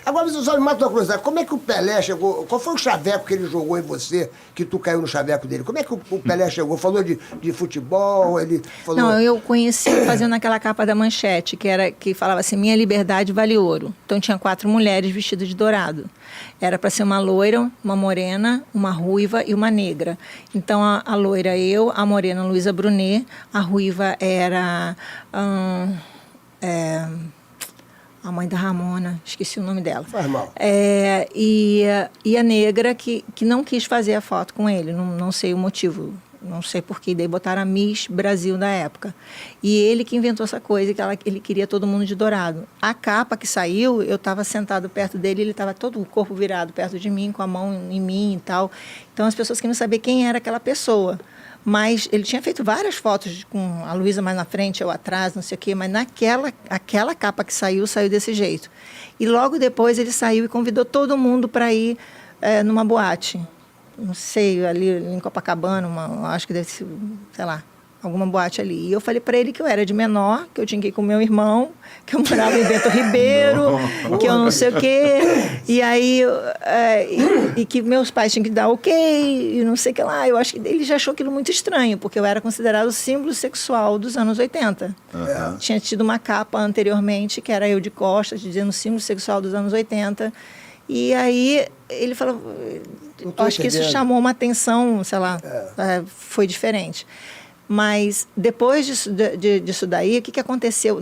Agora, você só me mata uma curiosidade. Como é que o Pelé chegou? Qual foi o chaveco que ele jogou em você, que tu caiu no chaveco dele? Como é que o Pelé chegou? Falou de futebol? Ele falou... Não, eu conheci fazendo aquela capa da Manchete, que falava assim, minha liberdade vale ouro. Então tinha 4 mulheres vestidas de dourado. Era para ser uma loira, uma morena, uma ruiva e uma negra. Então a loira eu, a morena Luísa Brunet, a ruiva era... a mãe da Ramona, esqueci o nome dela. Faz mal. E a negra que não quis fazer a foto com ele, não sei o motivo, não sei porquê. Daí botaram a Miss Brasil da época. E ele que inventou essa coisa, que ele queria todo mundo de dourado. A capa que saiu, eu estava sentado perto dele, ele estava todo o corpo virado perto de mim, com a mão em mim e tal. Então as pessoas queriam saber quem era aquela pessoa. Mas ele tinha feito várias fotos com a Luísa mais na frente, eu atrás, não sei o quê, mas aquela capa que saiu desse jeito. E logo depois ele saiu e convidou todo mundo para ir numa boate. Não sei, ali em Copacabana, acho que deve ser, sei lá, alguma boate ali. E eu falei para ele que eu era de menor, que eu tinha que ir com meu irmão, que eu morava em Bento Ribeiro, que eu não sei o quê. E aí, e que meus pais tinham que dar ok, e não sei o que lá. Eu acho que ele já achou aquilo muito estranho, porque eu era considerado símbolo sexual dos anos 80. Tinha tido uma capa anteriormente, que era eu de costas, dizendo símbolo sexual dos anos 80. E aí ele falou... Acho que isso chamou uma atenção, sei lá, foi diferente. Mas depois disso daí, o que aconteceu?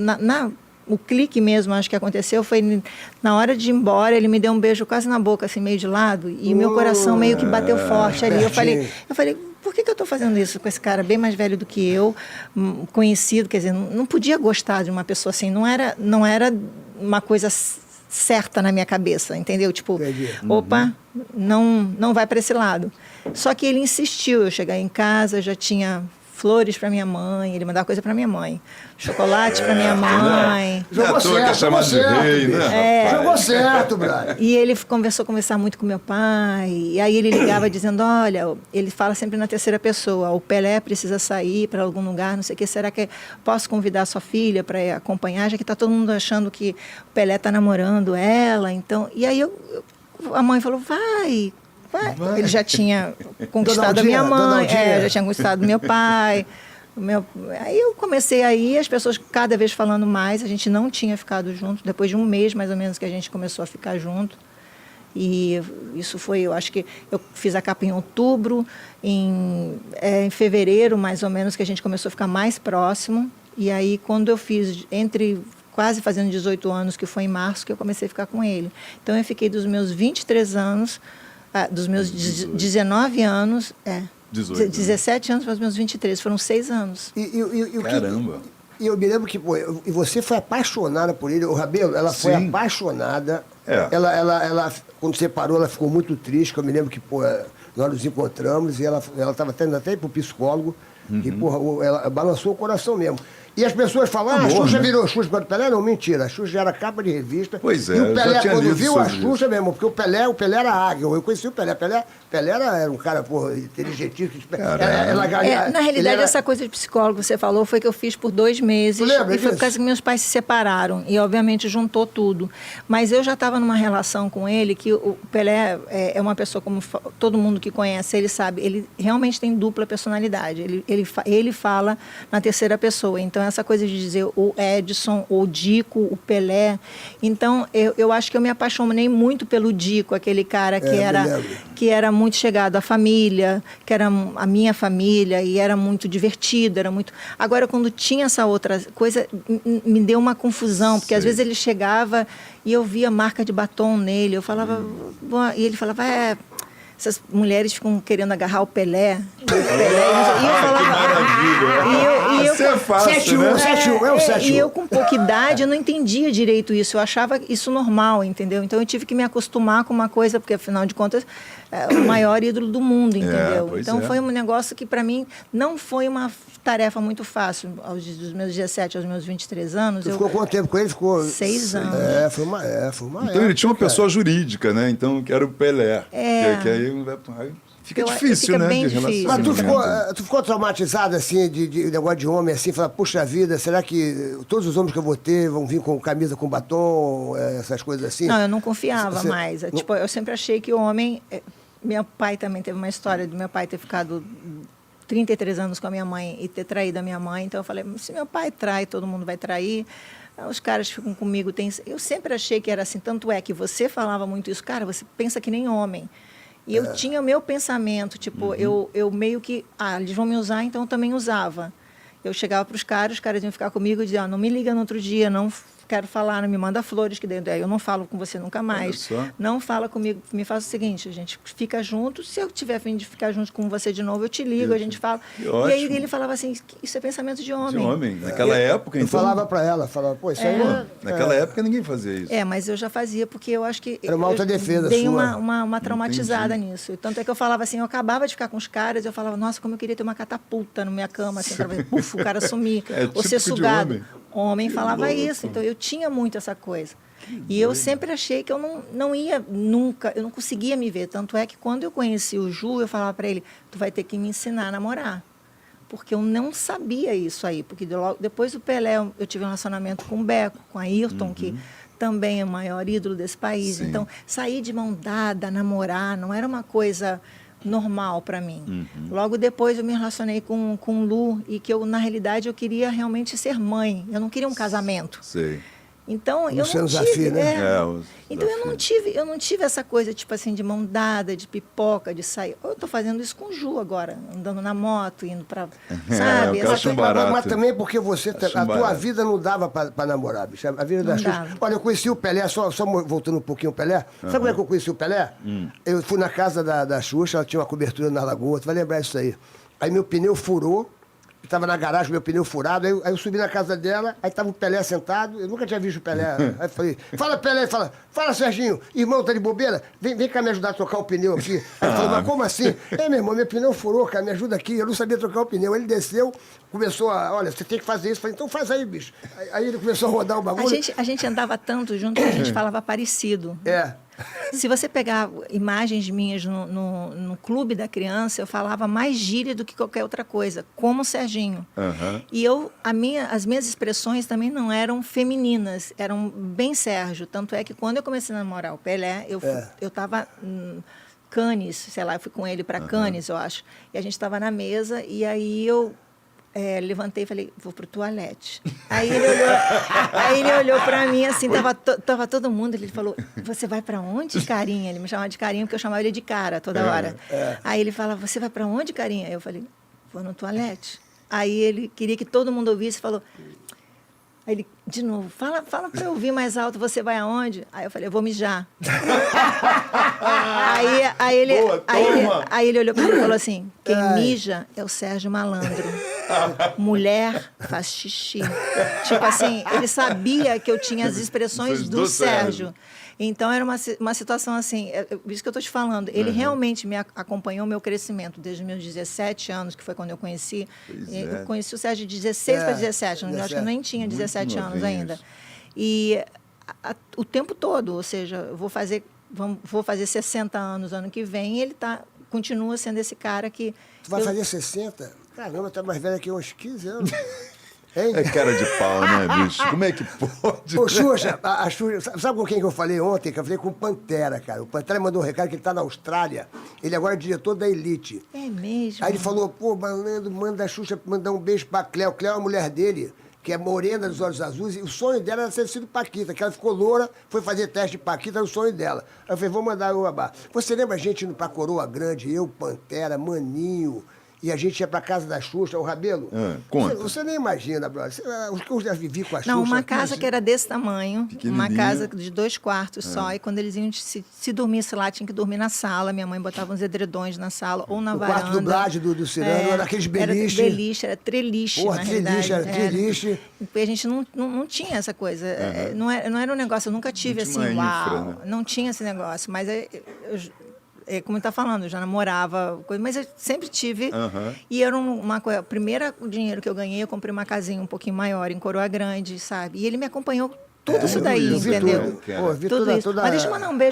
O clique mesmo, acho que aconteceu, foi na hora de ir embora, ele me deu um beijo quase na boca, assim, meio de lado, e meu coração meio que bateu forte ali. Eu falei, por que eu estou fazendo isso com esse cara bem mais velho do que eu, conhecido? Quer dizer, não podia gostar de uma pessoa assim, não era uma coisa certa na minha cabeça, entendeu? Tipo, opa, não vai para esse lado. Só que ele insistiu, eu cheguei em casa, já tinha flores para minha mãe, ele mandava coisa para minha mãe, chocolate para minha mãe. Jogou certo, jogou certo, né? Jogou certo, Brian. E ele começou a conversar muito com meu pai, e aí ele ligava dizendo, olha, ele fala sempre na terceira pessoa, o Pelé precisa sair para algum lugar, não sei o que, será que posso convidar a sua filha para acompanhar, já que está todo mundo achando que o Pelé está namorando ela, então... E aí a mãe falou, vai. Ele já tinha conquistado a minha mãe, já tinha conquistado meu pai. Aí eu comecei aí, as pessoas cada vez falando mais, a gente não tinha ficado junto, depois de um mês mais ou menos que a gente começou a ficar junto. E isso foi, eu acho que eu fiz a capa em outubro, em fevereiro mais ou menos que a gente começou a ficar mais próximo. E aí quando eu fiz, quase fazendo 18 anos, que foi em março, que eu comecei a ficar com ele. Então eu fiquei dos meus 23 anos... dos meus 19 anos, 17 anos para os meus 23, foram 6 anos. Caramba! E eu me lembro que, e você foi apaixonada por ele, o Rabelo, ela foi apaixonada. Ela, quando separou, ela ficou muito triste, que eu me lembro que, nós nos encontramos e ela estava tendo até ir para o psicólogo, e, ela balançou o coração mesmo. E as pessoas falam, a Xuxa virou Xuxa para o Pelé? Não, mentira. A Xuxa já era capa de revista. Pois é, e o Pelé, quando viu a isso. Xuxa mesmo, porque o Pelé era águia. Eu conheci o Pelé. Pelé era um cara, inteligentíssimo. Na realidade, essa coisa de psicólogo que você falou foi que eu fiz por 2 meses. E foi por causa que meus pais se separaram. E, obviamente, juntou tudo. Mas eu já estava numa relação com ele que o Pelé é uma pessoa, como todo mundo que conhece, ele sabe, ele realmente tem dupla personalidade. Ele fala na terceira pessoa. Então, essa coisa de dizer o Edson, o Dico, o Pelé. Então, eu acho que eu me apaixonei muito pelo Dico, aquele cara que era muito chegado à família, que era a minha família, e era muito divertido, era muito... Agora, quando tinha essa outra coisa, me deu uma confusão, porque às vezes ele chegava e eu via marca de batom nele, eu falava... E ele falava, essas mulheres ficam querendo agarrar o Pelé. E eu falava... Isso é fácil, né? 7-1, é o 7-1. E eu, com pouca idade, eu não entendia direito isso. Eu achava isso normal, entendeu? Então, eu tive que me acostumar com uma coisa, porque, afinal de contas, é o maior ídolo do mundo, entendeu? Então, foi um negócio que, para mim, não foi uma tarefa muito fácil. Dos meus 17 aos meus 23 anos... Você ficou quanto tempo com ele? Ficou 6 anos. Foi uma Então, ele tinha uma pessoa jurídica, né? Então, que era o Pelé. Que aí Fica difícil, fica né? bem de difícil. Mas relacionamento. tu ficou traumatizada, assim, de negócio de homem, assim, falar, puxa vida, será que todos os homens que eu vou ter vão vir com camisa com batom, essas coisas assim? Não, eu não confiava Você- mais. Tipo, eu sempre achei que o homem... Meu pai também teve uma história do meu pai ter ficado 33 anos com a minha mãe e ter traído a minha mãe. Então eu falei, se meu pai trai, todo mundo vai trair. Os caras ficam comigo. Eu sempre achei que era assim. Tanto é que você falava muito isso. Cara, você pensa que nem homem. E eu tinha o meu pensamento. Tipo, eu meio que... eles vão me usar, então eu também usava. Eu chegava para os caras iam ficar comigo e diziam, não me liga no outro dia, não quero falar, não me manda flores, que daí eu não falo com você nunca mais. Não fala comigo, me faz o seguinte, a gente fica junto, se eu tiver a fim de ficar junto com você de novo, eu te ligo, a gente fala. E aí ele falava assim, isso é pensamento de homem. De homem. Naquela época, Eu então... falava pra ela, pô, isso aí... Naquela época ninguém fazia isso. Mas eu já fazia, porque eu acho que... Era uma autodefesa dei sua. uma traumatizada nisso. Tanto é que eu falava assim, eu acabava de ficar com os caras, eu falava, nossa, como eu queria ter uma catapulta na minha cama, assim, pra ver, puf, o cara sumir, ou ser sugado. Homem falava isso, então eu tinha muito essa coisa. E eu sempre achei que eu não ia nunca, eu não conseguia me ver. Tanto é que quando eu conheci o Ju, eu falava para ele, tu vai ter que me ensinar a namorar. Porque eu não sabia isso aí. Porque depois do Pelé, eu tive um relacionamento com o Beco, com a Ayrton, que também é o maior ídolo desse país. Sim. Então, sair de mão dada, namorar, não era uma coisa normal para mim. Logo depois eu me relacionei com o Lu e que na realidade eu queria realmente ser mãe. Eu não queria um casamento. Sei. Então eu Seu não desafio, tive, né? então eu não tive essa coisa tipo assim de mão dada, de pipoca, de sair. Eu estou fazendo isso com o Ju agora, andando na moto, indo para, sabe? eu acho barato. Mas também porque a tua barato. vida não dava para namorar, bicho. A vida da Não Xuxa. dava. Olha, eu conheci o Pelé, só voltando um pouquinho o Pelé. Sabe como é que eu conheci o Pelé? Eu fui na casa da Xuxa, ela tinha uma cobertura na lagoa, tu vai lembrar isso aí. Aí meu pneu furou. Estava na garagem, meu pneu furado, aí eu subi na casa dela, aí estava o Pelé sentado, eu nunca tinha visto o Pelé. Aí eu falei, fala Pelé, fala Serginho, irmão, tá de bobeira? Vem cá me ajudar a trocar o pneu aqui. Aí ele falou, mas como assim? Meu irmão, meu pneu furou, cara, me ajuda aqui, eu não sabia trocar o pneu. Ele desceu, começou olha, você tem que fazer isso. Eu falei, então faz aí, bicho. Aí ele começou a rodar o bagulho. A gente andava tanto junto que a gente falava parecido. Se você pegar imagens minhas no Clube da Criança, eu falava mais gíria do que qualquer outra coisa, como o Serginho. E as minhas expressões também não eram femininas, eram bem Sérgio. Tanto é que quando eu comecei a namorar o Pelé, eu estava Cannes, sei lá, eu fui com ele para Cannes, eu acho. E a gente estava na mesa e aí eu levantei e falei, vou pro toalete. Aí ele olhou para mim assim, tava todo mundo, ele falou, você vai para onde, carinha? Ele me chamava de carinha porque eu chamava ele de cara toda hora. Aí ele fala, você vai para onde, carinha? Eu falei, vou no toalete. Aí ele queria que todo mundo ouvisse e falou, aí ele, de novo, fala para eu ouvir mais alto, você vai aonde? Aí eu falei, eu vou mijar. aí ele olhou para mim e falou assim, quem mija é o Sérgio Malandro. Mulher faz xixi. Tipo assim, ele sabia que eu tinha as expressões do Sérgio. Então, era uma situação assim, isso que eu estou te falando. Ele realmente me acompanhou o meu crescimento desde os meus 17 anos, que foi quando eu conheci. Eu conheci o Sérgio de 16 para 17, eu acho que eu nem tinha 17 anos ainda. E o tempo todo, ou seja, eu vou fazer 60 anos ano que vem, e ele continua sendo esse cara que... Tu vai fazer 60? Caramba, tu é mais velha que eu, uns 15 anos. Hein? É cara de pau, né, bicho? Como é que pode? Ô, Xuxa, a Xuxa, sabe com quem que eu falei ontem? Que eu falei com o Pantera, cara. O Pantera mandou um recado que ele tá na Austrália. Ele agora é diretor da Elite. É mesmo? Aí ele falou, pô, Malandro, manda a Xuxa mandar um beijo pra Cléo. Cléo é a mulher dele, que é morena dos olhos azuis, e o sonho dela era ter sido Paquita, que ela ficou loura, foi fazer teste de Paquita, era o sonho dela. Aí eu falei, vou mandar o babá. Você lembra a gente indo pra Coroa Grande, eu, Pantera, Maninho... E a gente ia pra casa da Xuxa, o Rabelo. Conta. Você nem imagina, brother. O que eu já vivi com a Xuxa... Não, uma casa que era desse tamanho, uma casa de 2 quartos só, e quando eles iam se dormisse lá, tinha que dormir na sala, minha mãe botava uns edredões na sala, ou na varanda. O quarto dublagem do Cirano, era aqueles beliche. Era beliche, era treliche, Porra, na treliche, realidade. era treliche. E a gente não tinha essa coisa, não era um negócio, eu nunca tive assim, uau, né? Não tinha esse negócio, mas como está falando, eu já namorava, mas eu sempre tive. E era uma coisa. O dinheiro que eu ganhei, eu comprei uma casinha um pouquinho maior em Coroa Grande, sabe? E ele me acompanhou tudo isso daí, entendeu? Pô, vi tudo isso. Mas deixa eu mandar um beijo.